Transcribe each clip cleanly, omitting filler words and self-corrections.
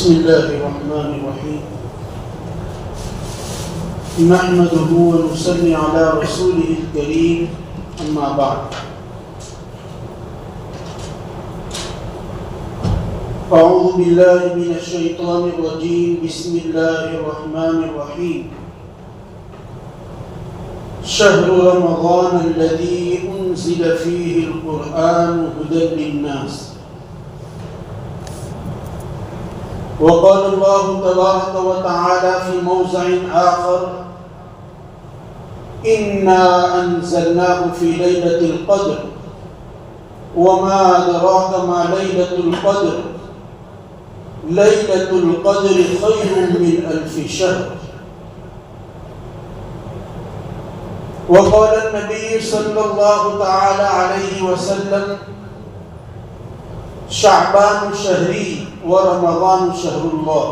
بسم الله الرحمن الرحيم نحمده ونصلي على رسوله الكريم أما بعد أعوذ بالله من الشيطان الرجيم بسم الله الرحمن الرحيم شهر رمضان الذي أنزل فيه القرآن هدى للناس وقال الله تبارك وتعالى في موضع آخر إنا أنزلناه في ليلة القدر وما أدراك ما ليلة القدر ليلة القدر خير من 1000 شهر وقال النبي صلى الله تعالى عليه وسلم شعبان شهري ورمضان شهر الله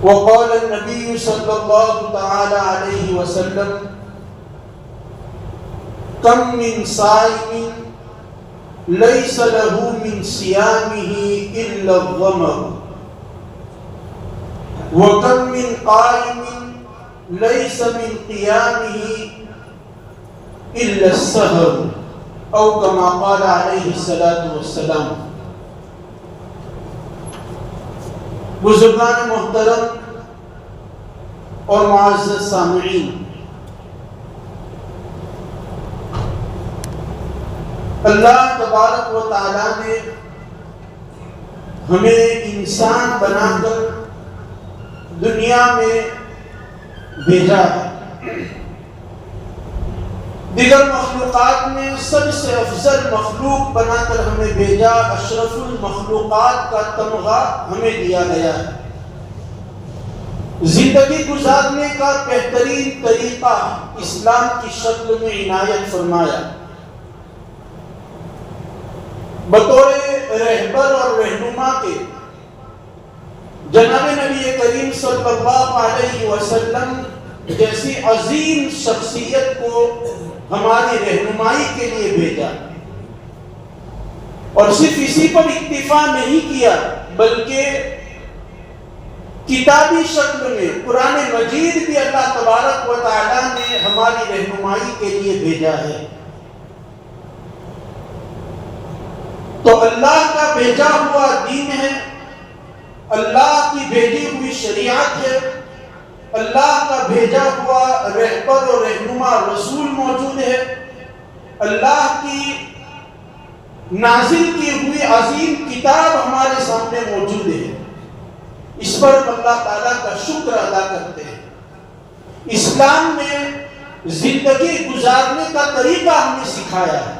وقال النبي صلى الله تعالى عليه وسلم كم من صائم ليس له من صيامه إلا الظمأ وكم من قائم ليس من قيامه إلا السهر او كما قال علیہ الصلاۃ والسلام۔ بزرگان محترم اور معزز سامعین، اللہ تبارک و تعالی نے ہمیں انسان بنا کر دنیا میں بھیجا ہے۔ دیگر مخلوقات میں سب سے افضل مخلوق بنا کر ہمیں بھیجا، اشرف المخلوقات کا تمغہ ہمیں دیا گیا ہے۔ زندگی گزارنے کا بہترین طریقہ اسلام کی شکل میں عنایت فرمایا۔ بطور رہبر اور رہنما کے جناب نبی کریم صلی اللہ علیہ وسلم جیسی عظیم شخصیت کو ہماری رہنمائی کے لیے بھیجا، اور صرف اسی پر اکتفا نہیں کیا بلکہ کتابی شکل میں قرآن مجید بھی اللہ تبارک و تعالی نے ہماری رہنمائی کے لیے بھیجا ہے۔ تو اللہ کا بھیجا ہوا دین ہے، اللہ کی بھیجی ہوئی شریعت ہے، اللہ کا بھیجا ہوا رہبر اور رہنما رسول موجود ہے، اللہ کی نازل کی ہوئی عظیم کتاب ہمارے سامنے موجود ہے۔ اس پر اللہ تعالیٰ کا شکر ادا کرتے ہیں۔ اسلام نے زندگی گزارنے کا طریقہ ہمیں سکھایا ہے۔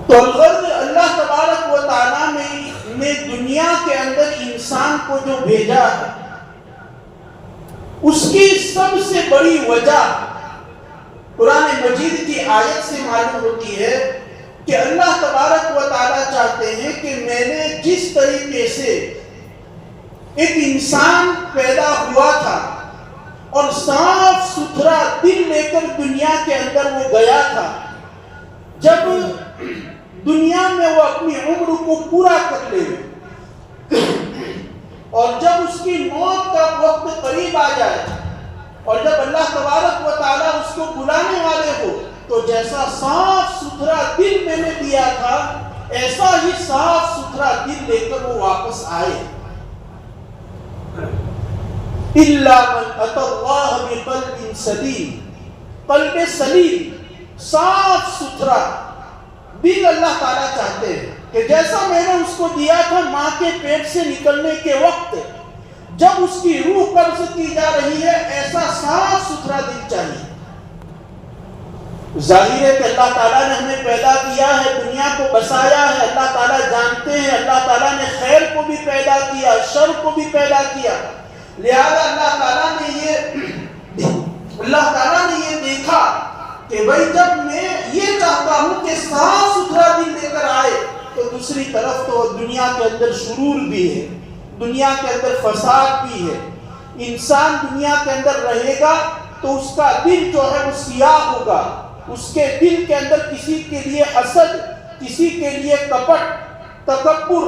تو الغرض اللہ تبارک و تعالیٰ نے دنیا کے اندر انسان کو جو بھیجا ہے، اس کی سب سے بڑی وجہ قرآن مجید کی آیت سے معلوم ہوتی ہے کہ اللہ تبارک و تعالیٰ چاہتے ہیں کہ میں نے جس طریقے سے ایک انسان پیدا ہوا تھا اور صاف ستھرا دل لے کر دنیا کے اندر وہ گیا تھا، جب دنیا میں وہ اپنی عمر کو پورا کر لے اور جب اس کی موت کا وقت قریب آ جائے اور جب اللہ تبارک و تعالیٰ اس کو بلانے والے ہو، تو جیسا صاف ستھرا دل میں نے دیا تھا ایسا ہی صاف ستھرا دل لے کر وہ واپس آئے۔ إِلَّا مَنْ أَتَى اللَّهَ بِقَلْبٍ سَلِيمٍ، قلب سلیم، صاف ستھرا دل اللہ تعالیٰ چاہتے ہیں کہ جیسا میں نے اس کو دیا تھا ماں کے پیٹ سے نکلنے کے وقت جب اس کی روح قبض کی جا رہی ہے، ایسا صاف ستھرا دل چاہیے۔ ظاہر ہے کہ اللہ تعالیٰ نے ہمیں پیدا کیا ہے، دنیا کو بسایا ہے، اللہ تعالیٰ جانتے ہیں، اللہ تعالیٰ نے خیر کو بھی پیدا کیا، شر کو بھی پیدا کیا، لہذا اللہ تعالیٰ نے یہ دیکھا کہ بھائی جب میں یہ چاہتا ہوں کہ صاف ستھرا دل لے کر آئے، تو دوسری طرف تو دنیا کے اندر شرور بھی ہے، دنیا کے اندر فساد بھی ہے۔ انسان دنیا کے اندر رہے گا تو اس کا دل جو ہے وہ سیاہ ہوگا، اس کے دل کے اندر کسی کے لیے حسد، کسی کے لیے کپٹ، تکبر،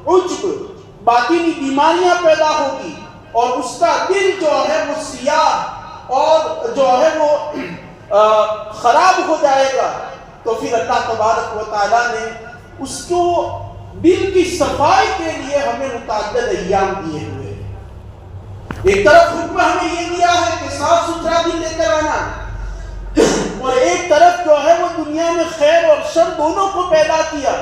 عجب، باطنی بیماریاں پیدا ہوگی، اور اس کا دل جو ہے وہ سیاہ اور جو ہے وہ خراب ہو جائے گا، تو پھر اللہ تبارک و تعالیٰ نے اس کو دل کی صفائی کے لیے ہمیں متعدد ایام دیے ہوئے ہیں۔ ایک طرف حکم ہمیں یہ دیا ہے کہ صاف ستھرا دل لے کر آنا، اور ایک طرف جو ہے وہ دنیا میں خیر اور شر دونوں کو پیدا کیا۔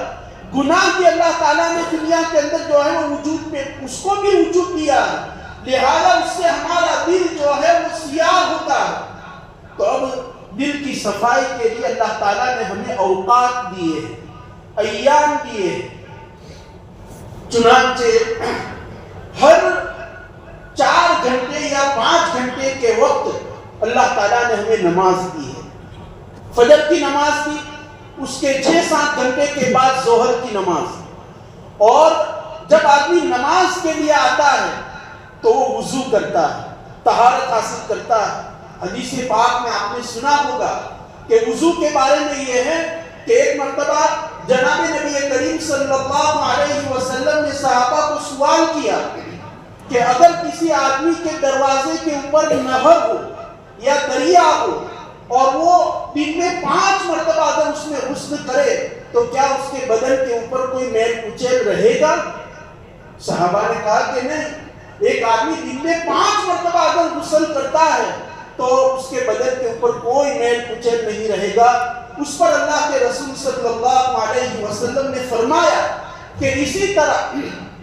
گناہ بھی اللہ تعالیٰ نے دنیا کے اندر جو ہے وہ وجود میں اس کو بھی وجود دیا ہے، لہذا اس سے ہمارا دل جو ہے وہ سیاہ ہوتا ہے۔ تو اب دل کی صفائی کے لیے اللہ تعالیٰ نے ہمیں اوقات دیے، ایام دیے، چنانچہ ہر 4 گھنٹے یا 5 گھنٹے کے وقت اللہ تعالیٰ نے ہمیں نماز دی ہے۔ فجر کی نماز دی، اس کے 6-7 گھنٹے کے بعد ظہر کی نماز، اور جب آدمی نماز کے لیے آتا ہے تو وہ وضو کرتا ہے، طہارت حاصل کرتا ہے۔ حدیث پاک میں آپ نے سنا ہوگا کہ وضو کے بارے میں یہ ہے کہ ایک مرتبہ جناب نبی کریم صلی اللہ علیہ وسلم نے صحابہ کو سوال کیا کہ اگر کسی آدمی کے دروازے کے اوپر نہر ہو یا دریا ہو اور وہ دن میں 5 مرتبہ اگر اس میں غسل کرے تو کیا اس کے بدن کے اوپر کوئی میل کچیل رہے گا؟ صحابہ نے کہا کہ نہیں، ایک آدمی دن میں 5 مرتبہ اگر غسل کرتا ہے تو اس کے بدن کے اوپر کوئی میل کچیل نہیں رہے گا۔ اس پر اللہ کے رسول صلی اللہ علیہ وسلم نے فرمایا کہ اسی طرح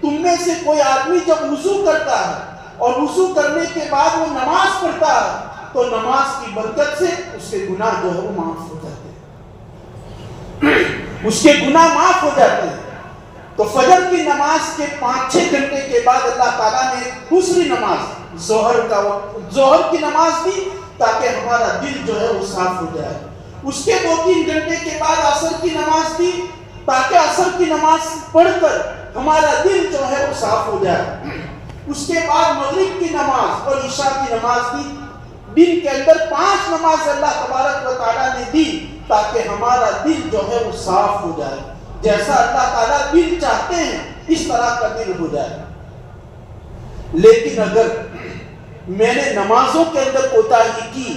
تم میں سے کوئی آدمی جب وضو کرتا ہے اور وضو کرنے کے بعد وہ نماز پڑھتا ہے تو نماز کی برکت سے اس کے گناہ جو ہے وہ معاف ہو جاتے ہیں، اس کے گناہ معاف ہو جاتے ہیں۔ تو فجر کی نماز کے 5-6 گھنٹے کے بعد اللہ تعالیٰ نے دوسری نماز ظہر کی نماز دی تاکہ ہمارا دل جو ہے وہ صاف ہو جائے۔ اس کے 2-3 گھنٹے کے بعد عصر کی نماز دی تاکہ عصر کی نماز پڑھ کر ہمارا دل جو ہے وہ صاف ہو جائے۔ اس کے بعد مغرب کی نماز اور عشاء کی نماز دی۔ دن کے اندر 5 نماز اللہ تبارک و تعالیٰ نے دی تاکہ ہمارا دل جو ہے وہ صاف ہو جائے، جیسا اللہ تعالیٰ دل چاہتے ہیں اس طرح کا دل ہو جائے۔ لیکن اگر میں نے نمازوں کے اندر کوتاہی کی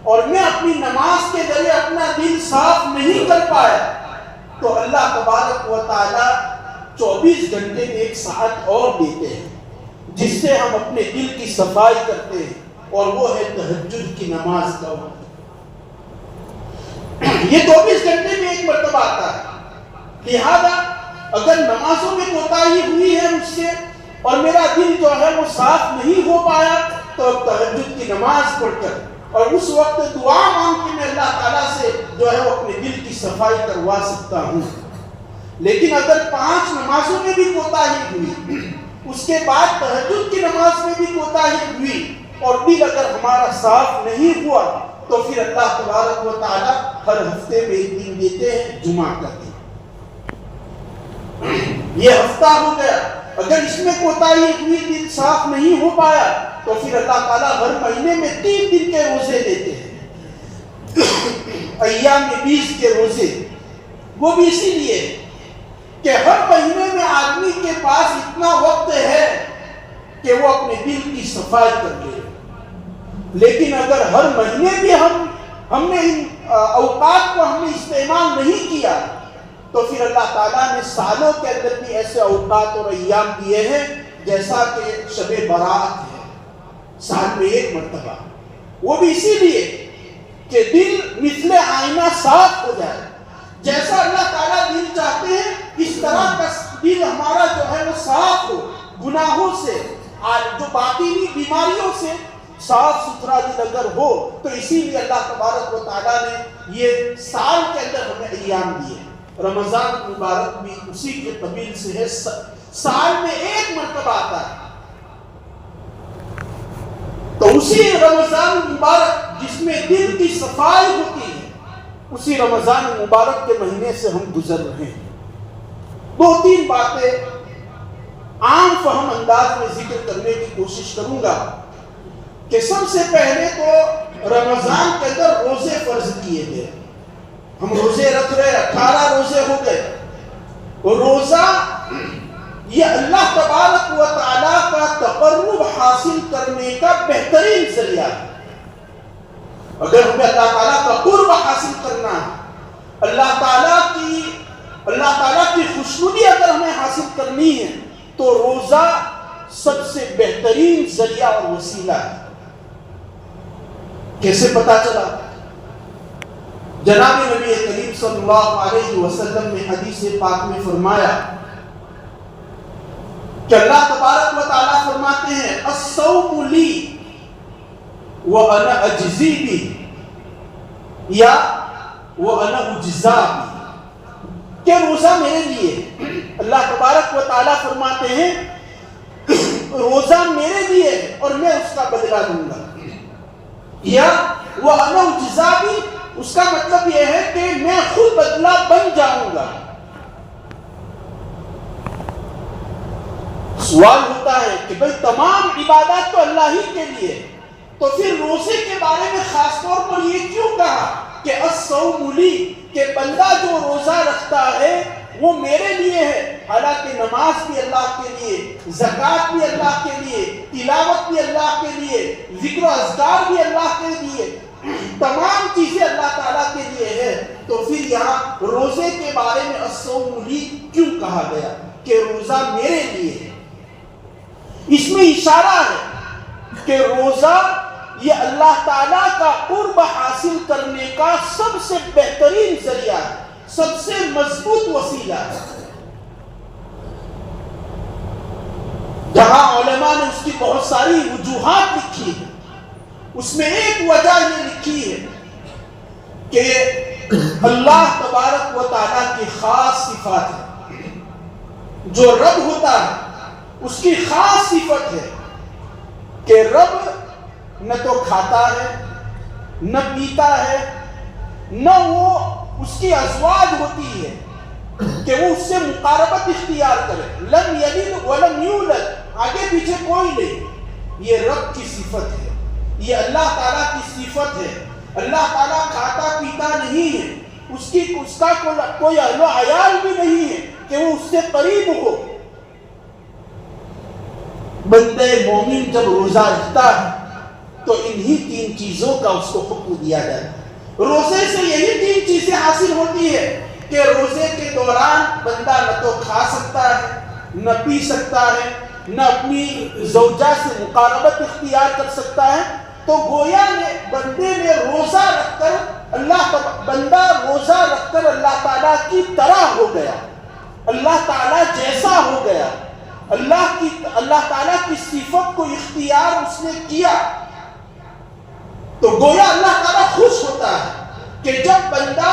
اور میں اپنی نماز کے ذریعے اپنا دل صاف نہیں کر پایا تو اللہ تبارک و تعالیٰ 24 گھنٹے میں 1 ساعت اور دیتے ہیں جس سے ہم اپنے دل کی صفائی کرتے ہیں، اور وہ ہے تہجد کی نماز کا وقت۔ یہ 24 گھنٹے میں 1 مرتبہ آتا ہے، لہذا اگر نمازوں میں کوتاہی ہوئی ہے مجھ سے اور میرا دل جو ہے وہ صاف نہیں ہو پایا تو اب تہجد کی نماز پڑھ کر اور اس وقت دعا مانگ کے میں اللہ تعالیٰ سے جو ہے وہ اپنے دل کی صفائی کروا سکتا ہوں۔ لیکن اگر 5 نمازوں میں بھی کوتاہی ہوئی، اس کے بعد تہجد کی نماز میں بھی کوتاہی ہوئی اور دل اگر ہمارا صاف نہیں ہوا تو پھر اللہ تبارک و تعالیٰ ہر ہفتے میں 1 دن دیتے ہیں، جمعہ کا دن۔ یہ ہفتہ ہو گیا، اگر اس میں کوتاہی ہوئی، دل صاف نہیں ہو پایا تو پھر اللہ تعالیٰ ہر مہینے میں 3 دن کے روزے دیتے ہیں، ایام 20 کے روزے۔ وہ بھی اسی لیے کہ ہر مہینے میں آدمی کے پاس اتنا وقت ہے کہ وہ اپنے دل کی صفائی کر لے۔ لیکن اگر ہر مہینے بھی ہم نے ان اوقات کو ہم نے استعمال نہیں کیا تو پھر اللہ تعالیٰ نے سالوں کے اندر بھی ایسے اوقات اور ایام دیے ہیں جیسا کہ شب برات ہے، سال میں 1 مرتبہ۔ وہ بھی اسی لیے کہ دل مثل آئینہ صاف ہو جائے، جیسا اللہ تعالیٰ دل چاہتے ہیں اس طرح کا دل ہمارا جو ہے وہ صاف ہو، گناہوں سے، جو باطنی بیماریوں سے صاف ستھرا دل اگر ہو تو اسی لیے اللہ تبارک و تعالیٰ نے یہ سال کے اندر ہمیں ایام دیے۔ رمضان مبارک بھی اسی کے قبیل سے ہے، سال میں 1 مرتبہ آتا ہے۔ تو اسی رمضان مبارک جس میں دل کی صفائی ہوتی ہے، اسی رمضان مبارک کے مہینے سے ہم گزر رہے ہیں۔ 2-3 باتیں عام فہم انداز میں ذکر کرنے کی کوشش کروں گا کہ سب سے پہلے تو رمضان کے اندر روزے فرض کیے گئے۔ ہم روزے رکھ رہے 18 روزے ہو گئے. روزہ یہ اللہ تبارک و تعالیٰ کا تقرب حاصل کرنے کا بہترین ذریعہ ہے. اگر ہمیں اللہ تعالیٰ کا قرب حاصل کرنا ہے، اللہ تعالیٰ کی خوشنودی اگر ہمیں حاصل کرنی ہے تو روزہ سب سے بہترین ذریعہ اور وسیلہ ہے. کیسے پتا چلا؟ جناب نبی کریم صلی اللہ علیہ وسلم نے حدیث پاک میں فرمایا کہ اللہ تبارک و تعالیٰ فرماتے ہیں الصوم لی وانا اجزی بہ یا وانا اجزا بہ، کہ روزہ میرے لیے. اللہ تبارک و تعالیٰ فرماتے ہیں روزہ میرے لیے ہے اور میں اس کا بدلہ دوں گا. یا وانا اجزا بہ، اس کا مطلب یہ ہے کہ میں خود بدلہ بن جاؤں گا. سوال ہوتا ہے کہ بھئی تمام عبادات تو اللہ ہی کے لیے، تو پھر روزے کے بارے میں خاص طور پر یہ کیوں کہا کہ الصوم لی، کہ بندہ جو روزہ رکھتا ہے وہ میرے لیے ہے. حالانکہ نماز بھی اللہ کے لیے، زکوٰۃ بھی اللہ کے لیے، تلاوت بھی اللہ کے لیے، ذکر و اذکار بھی اللہ کے لیے، تمام چیزیں اللہ تعالیٰ کے لیے ہے. تو پھر یہاں روزے کے بارے میں الصوم لی کیوں کہا گیا کہ روزہ میرے لیے ہے؟ اس میں اشارہ ہے کہ روزہ یہ اللہ تعالیٰ کا قرب حاصل کرنے کا سب سے بہترین ذریعہ ہے، سب سے مضبوط وسیلہ ہے. جہاں علماء نے اس کی بہت ساری وجوہات لکھی ہیں، اس میں ایک وجہ یہ لکھی ہے کہ اللہ تبارک و تعالیٰ کی خاص صفات ہے. جو رب ہوتا ہے اس کی خاص صفت ہے کہ رب نہ تو کھاتا ہے، نہ پیتا ہے، نہ وہ اس کی ازواج ہوتی ہے کہ وہ اس سے مقاربت اختیار کرے. لم یلد ولم یولد، آگے پیچھے کوئی نہیں. یہ رب کی صفت ہے، یہ اللہ تعالیٰ کی صفت ہے. اللہ تعالیٰ کھاتا پیتا نہیں ہے، اس کا کوئی اہل و عیال بھی نہیں ہے کہ وہ اس سے قریب ہو. بندے مومن جب روزہ رکھتا ہے تو انہی 3 چیزوں کا اس کو حکم دیا جاتا ہے. روزے سے یہی 3 چیزیں حاصل ہوتی ہے کہ روزے کے دوران بندہ نہ تو کھا سکتا ہے، نہ پی سکتا ہے، نہ اپنی زوجہ سے مقاربت اختیار کر سکتا ہے. تو گویا بندے نے روزہ رکھ کر بندہ روزہ رکھ کر اللہ تعالیٰ کی طرح ہو گیا، اللہ تعالیٰ جیسا ہو گیا. اللہ تعالیٰ کی صفت کو اختیار اس نے کیا. تو گویا اللہ تعالیٰ خوش ہوتا ہے کہ جب بندہ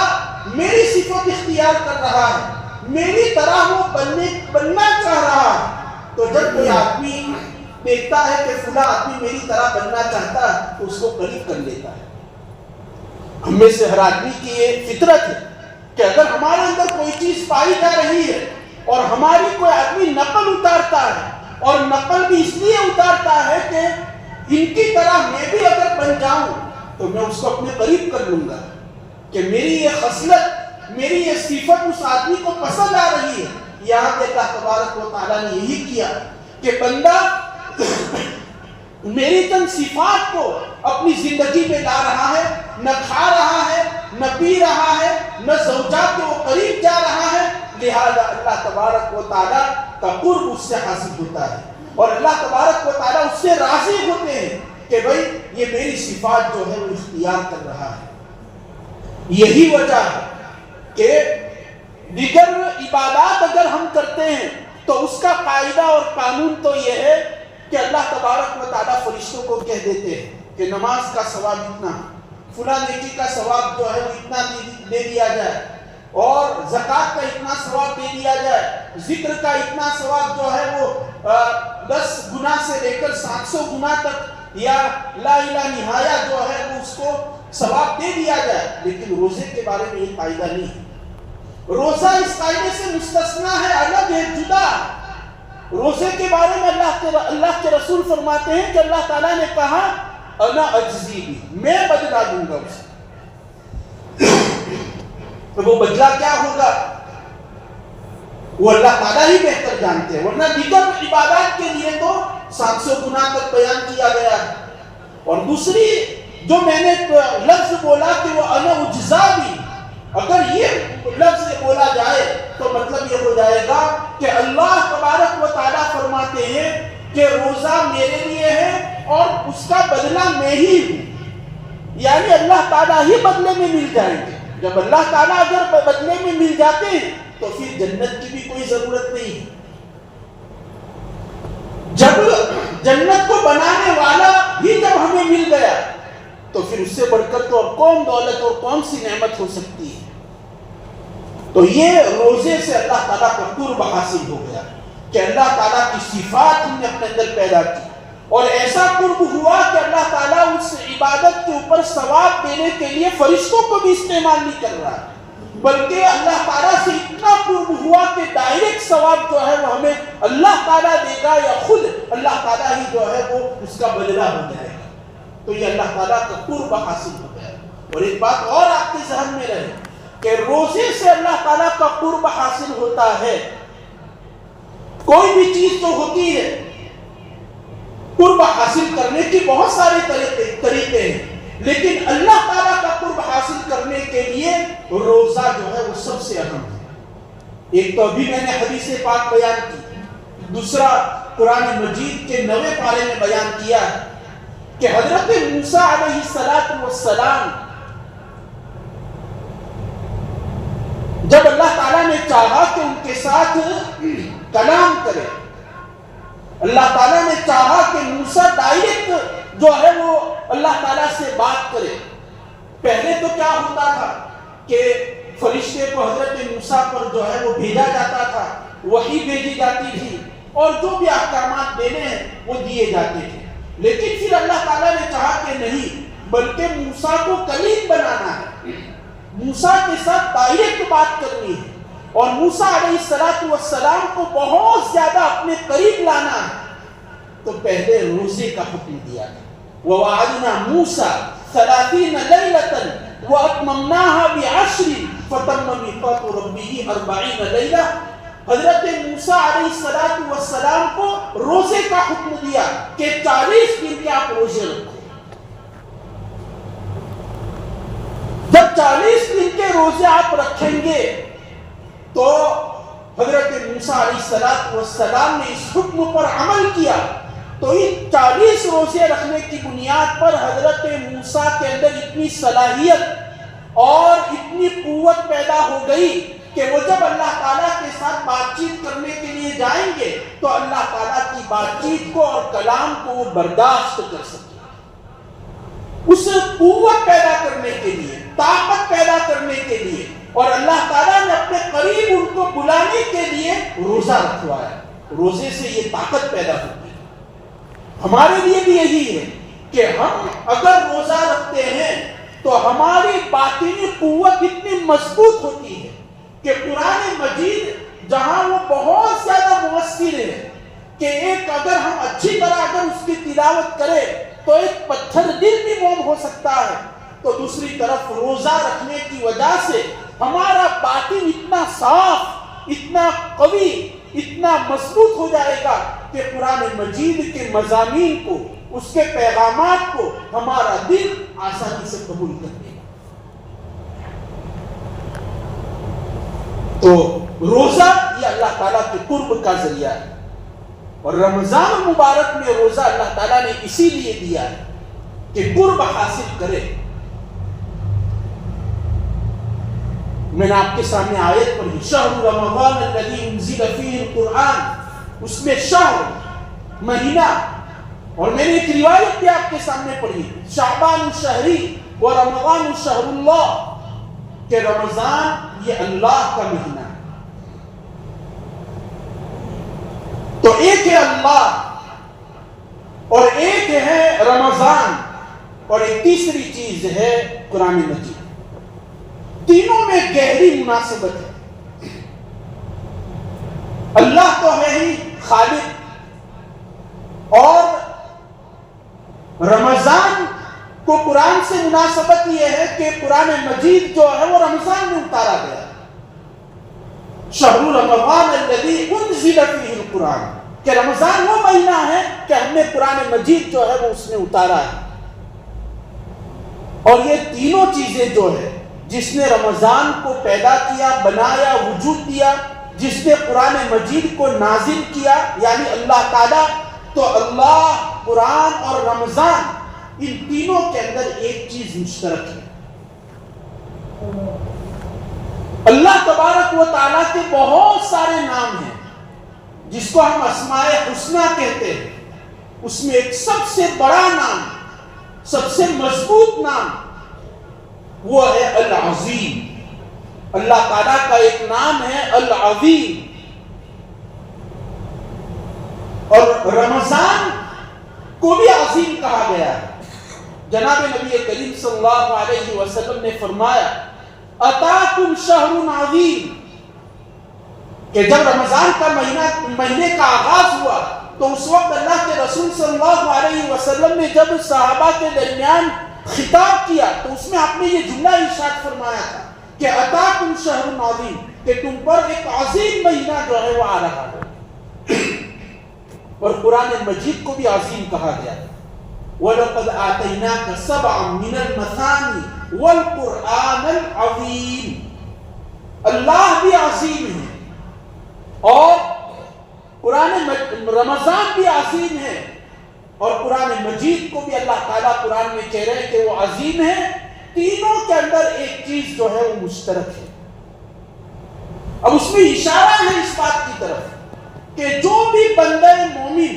میری صفت اختیار کر رہا ہے، میری طرح وہ بننا چاہ رہا ہے. تو جب کوئی آدمی دیکھتا ہے کہ فلاں آدمی میری طرح بننا چاہتا ہے تو اس کو قریب کر لیتا ہے. ہم میں سے ہر آدمی کی یہ فطرت ہے کہ اگر ہمارے اندر کوئی چیز پائی جا رہی ہے اور ہماری کوئی آدمی نقل اتارتا ہے، اور نقل بھی اس لیے اتارتا ہے کہ ان کی طرح میں بھی اگر بن جاؤں تو میں اس کو اپنے قریب کر لوں گا، کہ میری یہ خصلت، میری یہ صفت اس آدمی کو پسند آ رہی ہے. یہاں پہ اللہ تبارک و تعالیٰ نے یہی کیا کہ بندہ میری چند صفات کو اپنی زندگی میں لا رہا ہے، نہ کھا رہا ہے، نہ پی رہا ہے، نہ زوجات کے وہ قریب جا رہا ہے. لہذا اللہ تبارک و تعالیٰ کا قرب اس سے حاصل ہوتا ہے اور اللہ تبارک و تعالیٰ اس سے راضی ہوتے ہیں کہ بھئی یہ میری صفات جو ہے وہ اختیار کر رہا ہے. یہی وجہ ہے کہ دیگر عبادات اگر ہم کرتے ہیں تو اس کا قاعدہ اور قانون تو یہ ہے کہ اللہ تبارک و تعالیٰ فرشتوں کو کہہ دیتے ہیں کہ نماز کا ثواب اتنا، فلاں نیکی کا ثواب جو ہے وہ اتنا دے دیا جائے، اور زکوٰۃ کا اتنا ثواب دے دیا جائے، ذکر کا اتنا ثواب جو ہے وہ 10 گنا سے لے کر 700 گنا تک، یا لا الہ نہایہ جو ہے وہ اس کو ثواب دے دیا جائے. لیکن روزے کے بارے میں یہ قاعدہ نہیں ہے. روزہ اس قاعدے سے مستثنا ہے، الگ ہے، جدا. روزے کے بارے میں اللہ کے رسول فرماتے ہیں کہ اللہ تعالیٰ نے کہا انا اجزی بھی، میں بدلا دوں گا اسے. تو وہ بدلہ کیا ہوگا وہ اللہ تعالیٰ ہی بہتر جانتے ہیں. ورنہ دیگر عبادات کے لیے تو 700 گنا تک بیان کیا گیا ہے. اور دوسری جو میں نے لفظ بولا کہ وہ انا اجزا بھی، اگر یہ لفظ بولا جائے تو مطلب یہ ہو جائے گا کہ اللہ تبارک و تعالیٰ فرماتے ہیں کہ روزہ میرے لیے ہے اور اس کا بدلہ میں ہی ہوں. یعنی اللہ تعالیٰ ہی بدلے میں مل جائیں گے. جب اللہ تعالیٰ اگر بدلے میں مل جاتے ہیں تو پھر جنت کی بھی کوئی ضرورت نہیں ہے. جب جنت کو بنانے والا ہی جب ہمیں مل گیا تو پھر اس سے بڑھ کر تو اور کون دولت اور کون سی نعمت ہو سکتی ہے. تو یہ روزے سے اللہ تعالیٰ کا قرب حاصل ہو گیا کہ اللہ تعالیٰ کی صفات ہم نے اپنے اندر پیدا کی، اور ایسا قرب ہوا کہ اللہ تعالیٰ اس عبادت کے اوپر ثواب دینے کے لیے فرشتوں کو بھی استعمال نہیں کر رہا، بلکہ اللہ تعالیٰ سے اتنا قرب ہوا کہ ڈائریکٹ ثواب جو ہے وہ ہمیں اللہ تعالیٰ دے گا یا خود اللہ تعالیٰ ہی جو ہے وہ اس کا بدلہ ہو جائے گا. تو یہ اللہ تعالیٰ کا قرب حاصل ہو گیا. اور ایک بات اور آپ کے ذہن میں رہے کہ روزے سے اللہ تعالیٰ کا قرب حاصل ہوتا ہے. کوئی بھی چیز جو ہوتی ہے قرب حاصل کرنے کی بہت سارے طریقے ہیں، لیکن اللہ تعالیٰ کا قرب حاصل کرنے کے لیے روزہ جو ہے وہ سب سے اہم ہے. ایک تو ابھی میں نے حدیث پاک بیان کی، دوسرا قرآن مجید کے 9ویں پارے میں بیان کیا ہے کہ حضرت موسیٰ علیہ السلام جب اللہ تعالیٰ نے چاہا کہ ان کے ساتھ کلام کرے، اللہ تعالیٰ نے چاہا کہ موسیٰ ڈائریکٹ جو ہے وہ اللہ تعالیٰ سے بات کرے. پہلے تو کیا ہوتا تھا کہ فرشتے کو حضرت موسیٰ پر جو ہے وہ بھیجا جاتا تھا، وحی بھیجی جاتی تھی اور جو بھی احکامات دینے ہیں وہ دیے جاتے تھے. لیکن پھر اللہ تعالیٰ نے چاہا کہ نہیں، بلکہ موسیٰ کو کلیم بنانا ہے، موسیٰ کے ساتھ ڈائریکٹ بات کرنی ہے اور موسیٰ علیہ السلام کو بہت زیادہ اپنے قریب لانا ہے. تو پہلے روزے کا حکم دیا ہے. وَوَعَدْنَا مُوسَىٰ 30 لَيْلَةً وَأَتْمَمْنَاهَا بِعَشْرٍ فَتَمَّ مِيقَاتُ رَبِّهِ 40 لَيْلَةً. حضرت موسیٰ علیہ السلام کو روزے کا حکم دیا کہ 40 دن کے آپ روزے رکھو. جب 40 دن کے روزے آپ رکھیں گے تو حضرت موسیٰ علیہ السلام نے اس حکم پر عمل کیا. تو ان 40 روزے رکھنے کی بنیاد پر حضرت موسیٰ کے اندر اتنی صلاحیت اور اتنی قوت پیدا ہو گئی کہ وہ جب اللہ تعالیٰ کے ساتھ بات چیت کرنے کے لیے جائیں گے تو اللہ تعالیٰ کی بات چیت کو اور کلام کو وہ برداشت کر سکے. اس قوت پیدا کرنے کے لیے، طاقت پیدا کرنے کے لیے، اور اللہ تعالیٰ نے اپنے قریب ان کو بلانے کے لیے روزہ رکھوایا. روزے سے یہ طاقت پیدا ہوتی ہے. ہمارے لیے بھی یہی ہے کہ ہم اگر روزہ رکھتے ہیں تو ہماری باطنی قوت اتنی مضبوط ہوتی ہے کہ قرآن مجید جہاں وہ بہت زیادہ مؤثر ہے کہ ایک اگر ہم اچھی طرح اگر اس کی تلاوت کریں تو ایک پتھر دل بھی موم ہو سکتا ہے، تو دوسری طرف روزہ رکھنے کی وجہ سے ہمارا باطن اتنا صاف، اتنا قوی، اتنا مضبوط ہو جائے گا کہ قرآن مجید کے مضامین کو، اس کے پیغامات کو ہمارا دل آسانی سے قبول کر لے گا. تو روزہ یہ اللہ تعالیٰ کے قرب کا ذریعہ ہے، اور رمضان مبارک میں روزہ اللہ تعالیٰ نے اسی لیے دیا ہے کہ قرب حاصل کرے. میں نے آپ کے سامنے آیت پڑھی، شہر رمضان الذی انزل فیہ القرآن، اس میں شہر مہینہ، اور میں نے ایک روایت بھی آپ کے سامنے پڑھی، شعبان الشہری و رمضان الشہر اللہ، کہ رمضان یہ اللہ کا مہینہ ہے. تو ایک ہے اللہ اور ایک ہے رمضان اور ایک تیسری چیز ہے قرآن مجید. تینوں میں گہری مناسبت ہے. اللہ تو ہے ہی خالق، اور رمضان کو قرآن سے مناسبت یہ ہے کہ قرآن مجید جو ہے وہ رمضان میں اتارا گیا. شہر رمضان الذی انزل فیہ القرآن، کہ رمضان وہ مہینہ ہے کہ ہم نے قرآن مجید جو ہے وہ اس میں اتارا ہے۔ اور یہ تینوں چیزیں جو ہے، جس نے رمضان کو پیدا کیا، بنایا، وجود دیا، جس نے قرآن مجید کو نازل کیا یعنی اللہ تعالیٰ، تو اللہ، قرآن اور رمضان، ان تینوں کے اندر ایک چیز مشترک ہے۔ اللہ تبارک و تعالیٰ کے بہت سارے نام ہیں جس کو ہم اسماء حسنیٰ کہتے ہیں، اس میں ایک سب سے بڑا نام، سب سے مضبوط نام وہ ہے العظیم۔ اللہ تعالیٰ کا ایک نام ہے العظیم۔ اور رمضان کو بھی عظیم کہا گیا ہے۔ جناب نبی کریم صلی اللہ علیہ وسلم نے فرمایا اتاکم شہر عظیم، کہ جب رمضان کا مہینے کا آغاز ہوا تو اس وقت اللہ کے رسول صلی اللہ علیہ وسلم نے جب صحابہ کے درمیان خطاب کیا تو اس میں آپ نے یہ جملہ ارشاد فرمایا تھا کہ اتاکم شہر عظیم، کہ تم پر ایک عظیم مہینہ جو ہے وہ آ رہا ہے۔ اور قرآن مجید کو بھی عظیم کہا گیا ہے۔ وَلَقَدْ آتَيْنَاكَ سَبْعًا مِنَ الْمَثَانِي وَالْقُرْآنَ الْعَظِيمِ، اللہ بھی عظیم ہے اور رمضان بھی عظیم ہے، اور قرآن مجید کو بھی اللہ تعالیٰ قرآن میں کہہ رہے ہیں کہ وہ عظیم ہے۔ تینوں کے اندر ایک چیز جو ہے وہ مشترک ہے۔ اب اس میں اشارہ ہے اس بات کی طرف کہ جو بھی بندہ مومن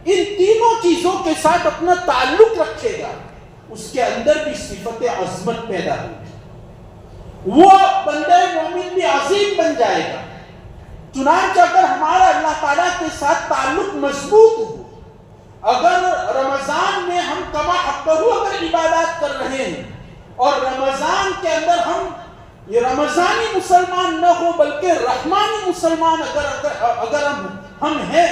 ان تینوں چیزوں کے ساتھ اپنا تعلق رکھے گا، اس کے اندر بھی صفت عظمت پیدا ہوگی، وہ بندہ مومن بھی عظیم بن جائے گا۔ چنانچہ اگر ہمارا اللہ تعالیٰ کے ساتھ تعلق مضبوط ہو، اگر رمضان میں ہم کما حقہ اگر عبادات کر رہے ہیں اور رمضان کے اندر ہم یہ رمضانی مسلمان نہ ہو بلکہ رحمانی مسلمان اگر ہم ہیں،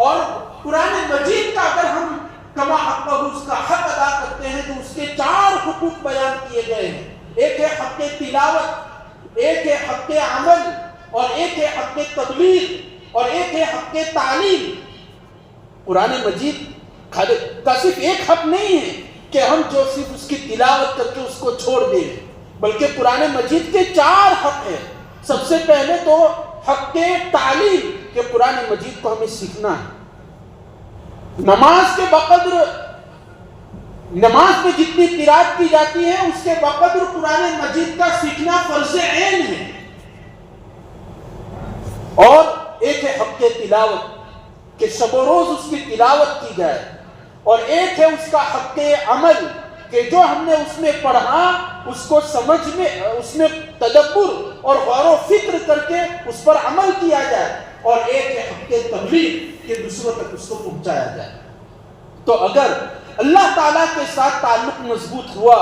اور قرآن مجید کا اگر ہم کما حقہ اس کا حق ادا کرتے ہیں تو اس کے 4 حقوق بیان کیے گئے ہیں۔ ایک ہے حق تلاوت، ایک ہے حق عمل، اور ایک ہے حق تبلیغ، اور ایک ہے حق تعلیم۔ قرآن مجید کا صرف ایک حق نہیں ہے کہ ہم جو صرف اس کی تلاوت کر کے اس کو چھوڑ دیں، بلکہ قرآن مجید کے 4 حق ہیں۔ سب سے پہلے تو حق تعلیم، کہ قرآن مجید کو ہمیں سیکھنا ہے۔ نماز کے بقدر، نماز میں جتنی قرات کی جاتی ہے اس کے بقدر قرآن مجید کا سیکھنا فرض عین ہے۔ اور ایک ہے حق تلاوت، کہ شب و روز اس کی تلاوت کی جائے، اور ایک ہے اس کا حق عمل، کہ جو ہم نے اس میں پڑھا اس کو سمجھ میں، اس میں تدبر اور غور و فکر کر کے اس پر عمل کیا جائے، اور ایک ہے حق تبلیغ، کہ دوسروں تک اس کو پہنچایا جائے۔ تو اگر اللہ تعالیٰ کے ساتھ تعلق مضبوط ہوا،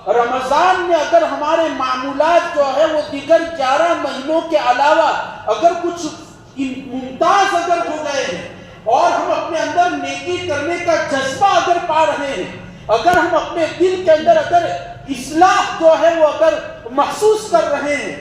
رمضان میں اگر ہمارے معمولات جو ہے وہ دیگر 11 مہینوں کے علاوہ اگر کچھ ممتاز اگر ہو گئے ہیں، اور ہم اپنے اندر نیکی کرنے کا جذبہ اگر پا رہے ہیں، اگر ہم اپنے دل کے اندر اگر اصلاح جو ہے وہ اگر محسوس کر رہے ہیں،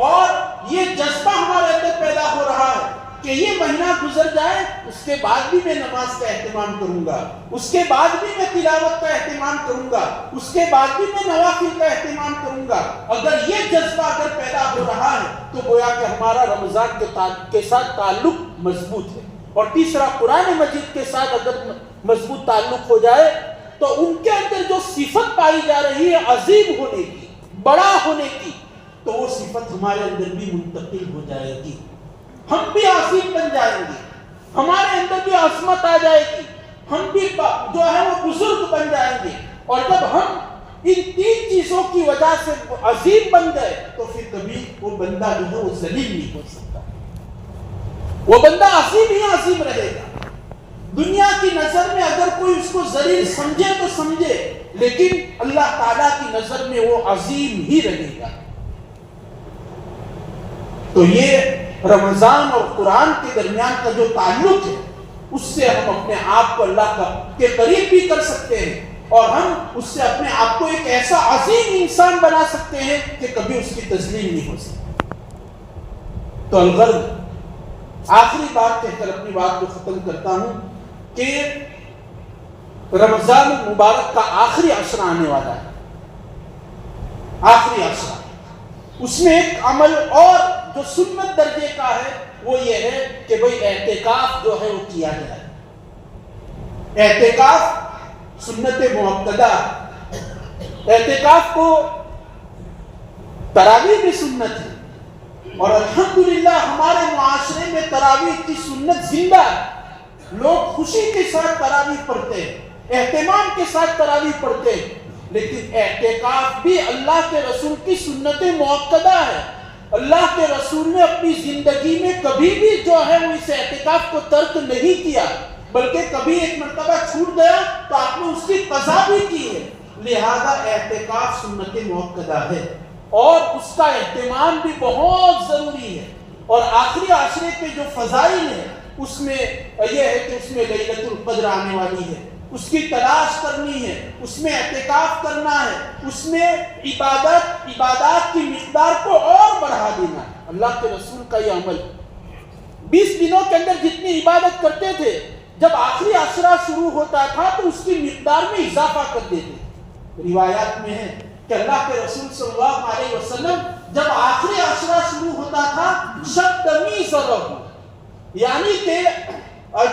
اور یہ جذبہ ہمارے اندر پیدا ہو رہا ہے کہ یہ مہینہ گزر جائے اس کے بعد بھی میں نماز کا اہتمام کروں گا، اس کے بعد بھی میں تلاوت کا اہتمام کروں گا، اس کے بعد بھی میں نوافل کا اہتمام کروں گا، اگر یہ جذبہ اگر پیدا ہو رہا ہے تو گویا کہ ہمارا رمضان کے ساتھ تعلق مضبوط ہے۔ اور تیسرا، قرآن مجید کے ساتھ اگر مضبوط تعلق ہو جائے تو ان کے اندر جو صفت پائی جا رہی ہے عظیم ہونے کی، بڑا ہونے کی، تو وہ صفت ہمارے اندر بھی منتقل ہو جائے گی، ہم بھی عظیم بن جائیں گے، ہمارے اندر بھی عظمت آ جائے گی، ہم بھی جو ہے وہ بزرگ بن جائیں گے۔ اور جب ہم ان 3 چیزوں کی وجہ سے عظیم بن گئے تو پھر کبھی وہ بندہ جو ہے وہ ذلیل نہیں ہو سکتا، وہ بندہ عظیم ہی عظیم رہے گا۔ دنیا کی نظر میں اگر کوئی اس کو ذلیل سمجھے تو سمجھے، لیکن اللہ تعالیٰ کی نظر میں وہ عظیم ہی رہے گا۔ تو یہ رمضان اور قرآن کے درمیان کا جو تعلق ہے، اس سے ہم اپنے آپ کو اللہ کے قریب بھی کر سکتے ہیں، اور ہم اس سے اپنے آپ کو ایک ایسا عظیم انسان بنا سکتے ہیں کہ کبھی اس کی تذلیل نہیں ہو سکتی۔ تو الغرض آخری بات کہہ کر اپنی بات کو ختم کرتا ہوں کہ رمضان المبارک کا آخری عشرہ آنے والا ہے. آخری عشرہ اس میں ایک عمل اور جو سنت درجے کا ہے وہ یہ ہے کہ بھئی اعتکاف جو ہے وہ کیا جائے. اعتکاف سنت مؤکدہ. اعتکاف کو تراویح بھی سنت ہے اور الحمدللہ ہمارے معاشرے میں تراویح کی سنت زندہ ہے. لوگ خوشی کے ساتھ تراویح پڑھتے ہیں, اہتمام کے ساتھ تراویح پڑھتے ہیں, لیکن اعتکاف بھی اللہ کے رسول کی سنت مؤکدہ ہے. اللہ کے رسول نے اپنی زندگی میں کبھی بھی جو ہے وہ اس اعتکاف کو ترک نہیں کیا, بلکہ کبھی ایک مرتبہ چھوٹ گیا تو آپ نے اس کی قضا بھی کی ہے. لہذا اعتکاف سنت مؤکدہ ہے اور اس کا اہتمام بھی بہت ضروری ہے. اور آخری عشرے کے جو فضائل ہیں اس میں یہ ہے کہ اس میں لیلۃ القدر آنے والی ہے, اس کی تلاش کرنی ہے, اس میں اعتکاف کرنا ہے, اس میں عبادات کی مقدار کو اور بڑھا دینا ہے. اللہ کے رسول کا یہ عمل 20 دنوں کے اندر جتنی عبادت کرتے تھے, جب آخری عشرہ شروع ہوتا تھا تو اس کی مقدار میں اضافہ کر دیتے. روایات میں ہے کہ اللہ کے رسول صلی اللہ علیہ وسلم جب آخری عشرہ شروع ہوتا تھا شد میزرہ, یعنی کہ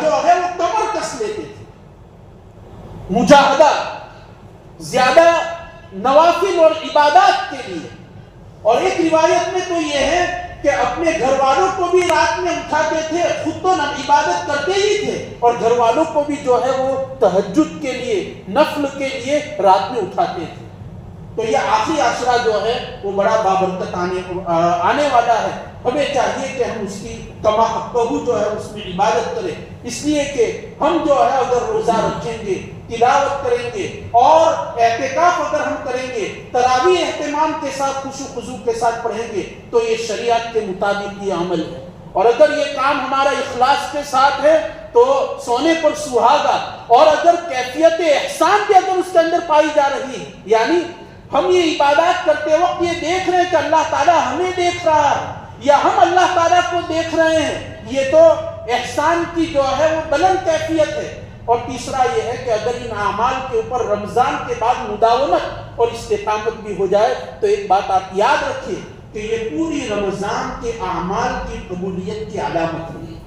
جو ہے وہ کمر کس لیتے تھے, مجاہدہ زیادہ نوافل اور عبادات کے لیے. اور ایک روایت میں تو یہ ہے کہ اپنے گھر والوں کو بھی رات میں اٹھاتے تھے, خود تو عبادت کرتے ہی تھے اور گھر والوں کو بھی جو ہے وہ تہجد کے لیے, نفل کے لیے رات میں اٹھاتے تھے. تو یہ آخری عشرہ جو ہے وہ بڑا بابرکت آنے والا ہے. ہمیں چاہیے کہ ہم اس کی کما حقہ جو ہے اس میں عبادت کریں, اس لیے کہ ہم جو ہے اگر روزہ رکھیں گے, تلاوت کریں گے اور اعتکاف اگر ہم کریں گے, تراویح اہتمام کے ساتھ خشوع و خضوع کے ساتھ پڑھیں گے تو یہ شریعت کے مطابق یہ عمل ہے. اور اگر یہ کام ہمارا اخلاص کے ساتھ ہے تو سونے پر سہاگا, اور اگر کیفیت احسان بھی اگر اس کے اندر پائی جا رہی ہے, یعنی ہم یہ عبادات کرتے وقت یہ دیکھ رہے ہیں کہ اللہ تعالیٰ ہمیں دیکھ رہا ہے یا ہم اللہ تعالیٰ کو دیکھ رہے ہیں, یہ تو احسان کی جو ہے وہ بلند کیفیت ہے. اور تیسرا یہ ہے کہ اگر ان اعمال کے اوپر رمضان کے بعد مداومت اور استقامت بھی ہو جائے تو ایک بات آپ یاد رکھیں کہ یہ پوری رمضان کے اعمال کی قبولیت کی علامت ہے.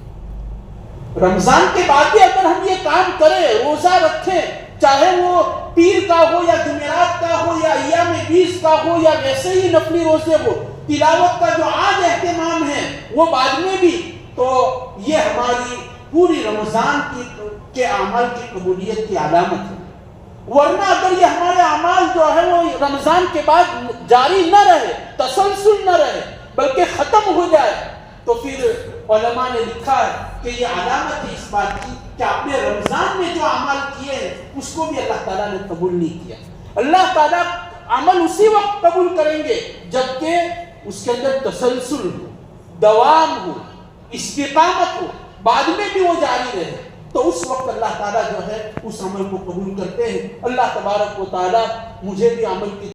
رمضان کے بعد بھی اگر ہم یہ کام کریں, روزہ رکھیں, چاہے وہ پیر کا ہو یا جمعرات کا ہو یا ایام 20 کا ہو یا ویسے ہی نفلی روزے ہو, تلاوت کا جو آج اہتمام ہے وہ بعد میں بھی, تو یہ ہماری پوری رمضان کے اعمال کی قبولیت کی علامت ہے. ورنہ اگر یہ ہمارے اعمال جو ہے وہ رمضان کے بعد جاری نہ رہے, تسلسل نہ رہے, بلکہ ختم ہو جائے, تو پھر علماء نے لکھا ہے کہ یہ علامت ہے اس بات کی کہ آپ نے رمضان میں جو عمل کیے ہیں اس کو بھی اللہ تعالیٰ نے قبول نہیں کیا. اللہ تعالیٰ عمل اسی وقت قبول کریں گے جبکہ اس کے اندر تسلسل ہو, دوام ہو, استقامت ہو, بعد میں بھی وہ جاری رہے, تو اس وقت اللہ تعالیٰ جو ہے اس عمل کو قبول کرتے ہیں. اللہ تبارک و تعالیٰ مجھے بھی عمل کی